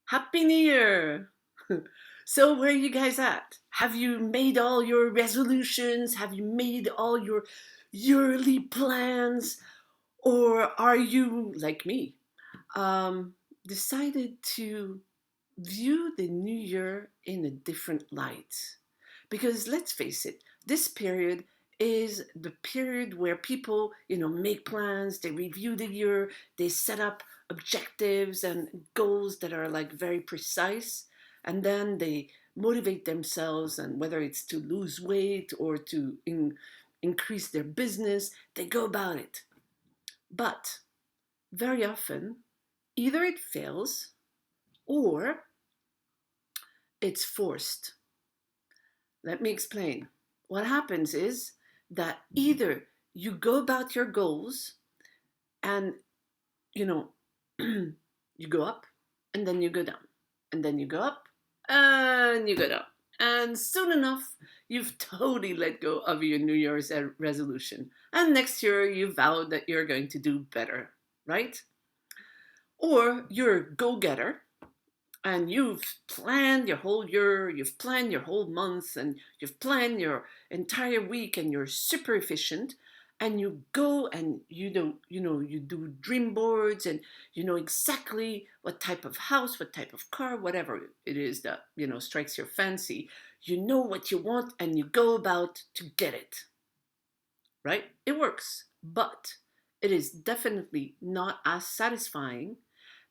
Happy New Year! So, where are you guys at? Have you made all your resolutions? Have you made all your yearly plans? Or are you, like me, um, decided to view the new year in a different light? Because let's face it, this period is the period where people, make plans, they review the year, they set up objectives and goals that are like very precise, and then they motivate themselves, and whether it's to lose weight or to increase their business, they go about it. But very often, either it fails or it's forced. Let me explain. What happens is that either you go about your goals and, you know, you go up and then you go down, and then you go up and you go down. And soon enough, you've totally let go of your New Year's resolution. And next year, you vow that you're going to do better, right? Or you're a go getter and you've planned your whole year, you've planned your whole month, and you've planned your entire week, and you're super efficient, and you go and you do dream boards, and you know exactly what type of house, what type of car, whatever it is that strikes your fancy. You know what you want, and you go about to get it. Right? It works, but it is definitely not as satisfying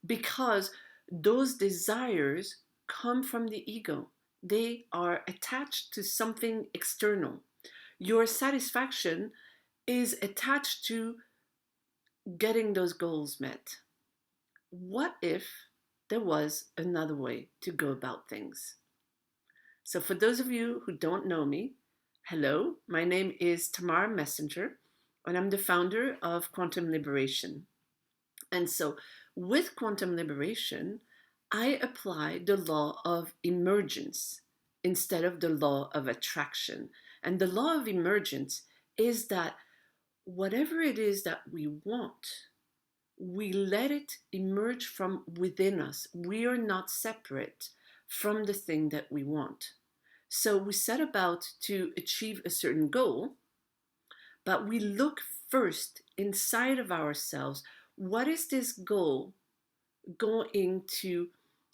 because those desires come from the ego. They are attached to something external. Your satisfaction is attached to getting those goals met. What if there was another way to go about things? So, for those of you who don't know me, hello, my name is Tamara Messenger, and I'm the founder of Quantum Liberation. And so, with quantum liberation, I apply the law of emergence instead of the law of attraction. And the law of emergence is that whatever it is that we want, we let it emerge from within us. We are not separate from the thing that we want. So we set about to achieve a certain goal, but we look first inside of ourselves. What is this goal going to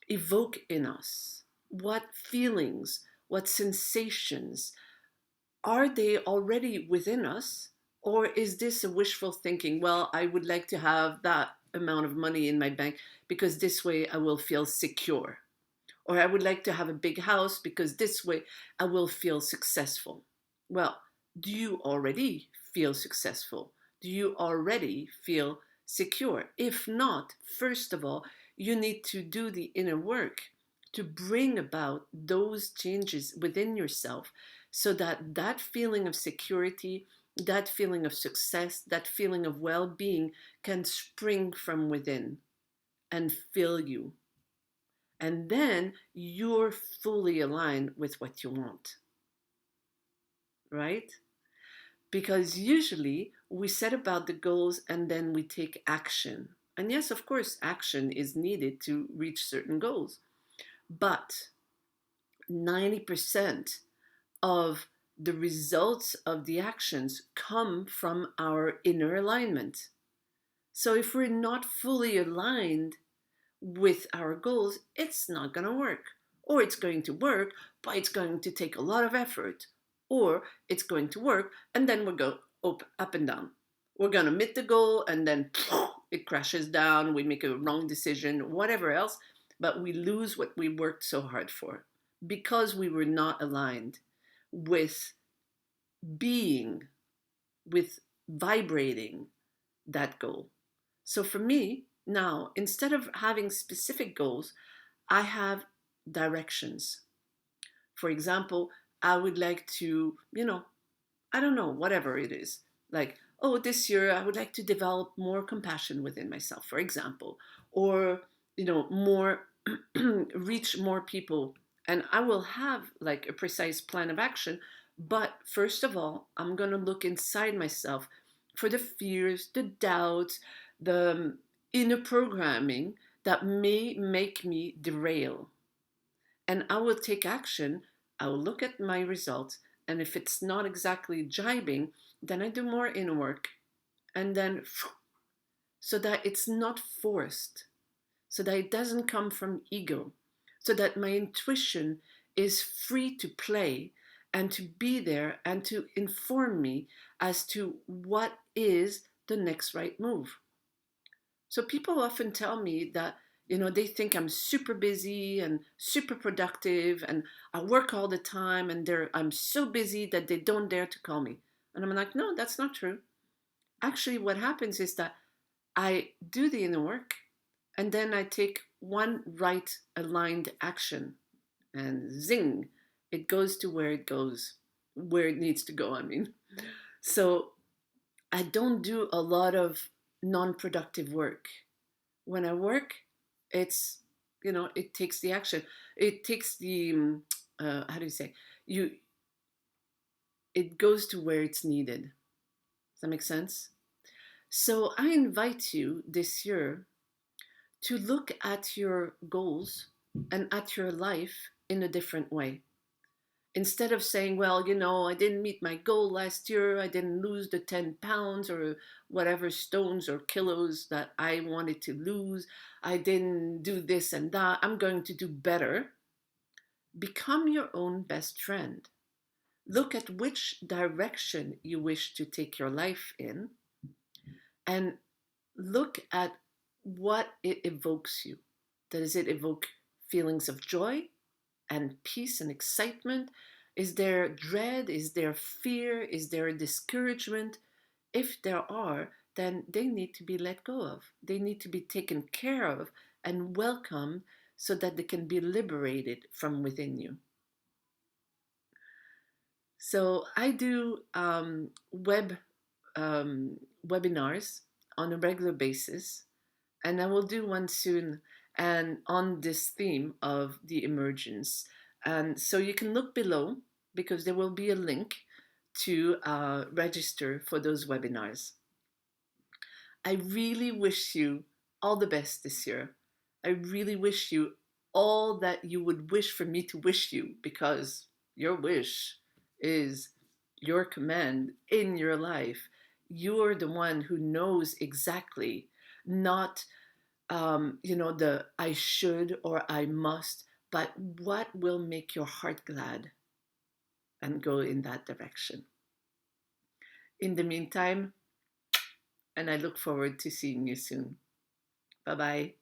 evoke in us? What feelings, what sensations are they already within us? Or is this a wishful thinking? Well, I would like to have that amount of money in my bank because this way I will feel secure. Or I would like to have a big house because this way I will feel successful. Well, do you already feel successful? Do you already feel secure? If not, first of all, you need to do the inner work to bring about those changes within yourself so that that feeling of security, that feeling of success, that feeling of well being can spring from within and fill you. And then you're fully aligned with what you want, right? Because usually we set about the goals and then we take action. And yes, of course, action is needed to reach certain goals. But 90% of the results of the actions come from our inner alignment. So if we're not fully aligned with our goals, it's not going to work. Or it's going to work, but it's going to take a lot of effort. Or it's going to work, and then we'll go up and down. We're going to meet the goal, and then it crashes down. We make a wrong decision, whatever else, but we lose what we worked so hard for because we were not aligned with being, with vibrating that goal. So for me, now, instead of having specific goals, I have directions. For example, I would like to, I don't know, whatever it is. Like, oh, this year I would like to develop more compassion within myself, for example, or, more, reach more people. And I will have like a precise plan of action. But first of all, I'm going to look inside myself for the fears, the doubts, the inner programming that may make me derail. And I will take action. I will look at my results. And if it's not exactly jibing, then I do more inner work. And then, so that it's not forced, so that it doesn't come from ego, so that my intuition is free to play and to be there and to inform me as to what is the next right move. So people often tell me that, they think I'm super busy and super productive and I work all the time and I'm so busy that they don't dare to call me. And I'm like, no, that's not true. Actually, what happens is that I do the inner work and then I take one right aligned action and zing, it goes to where it goes, where it needs to go, I mean. So I don't do a lot of non productive work. When I work, it's, it takes the action. It takes the, how do you say, you, it goes to where it's needed. Does that make sense? So I invite you this year to look at your goals and at your life in a different way. Instead of saying, well, I didn't meet my goal last year, I didn't lose the 10 pounds or whatever stones or kilos that I wanted to lose, I didn't do this and that, I'm going to do better. Become your own best friend. Look at which direction you wish to take your life in and look at what it evokes you. Does it evoke feelings of joy and peace and excitement? Is there dread? Is there fear? Is there discouragement? If there are, then they need to be let go of. They need to be taken care of and welcomed so that they can be liberated from within you. So I do webinars on a regular basis, and I will do one soon and on this theme of the emergence. And so you can look below because there will be a link to register for those webinars. I really wish you all the best this year. I really wish you all that you would wish for me to wish you, because your wish is your command in your life. You're the one who knows exactly, not the I should or I must, but what will make your heart glad and go in that direction. In the meantime, and I look forward to seeing you soon. Bye bye.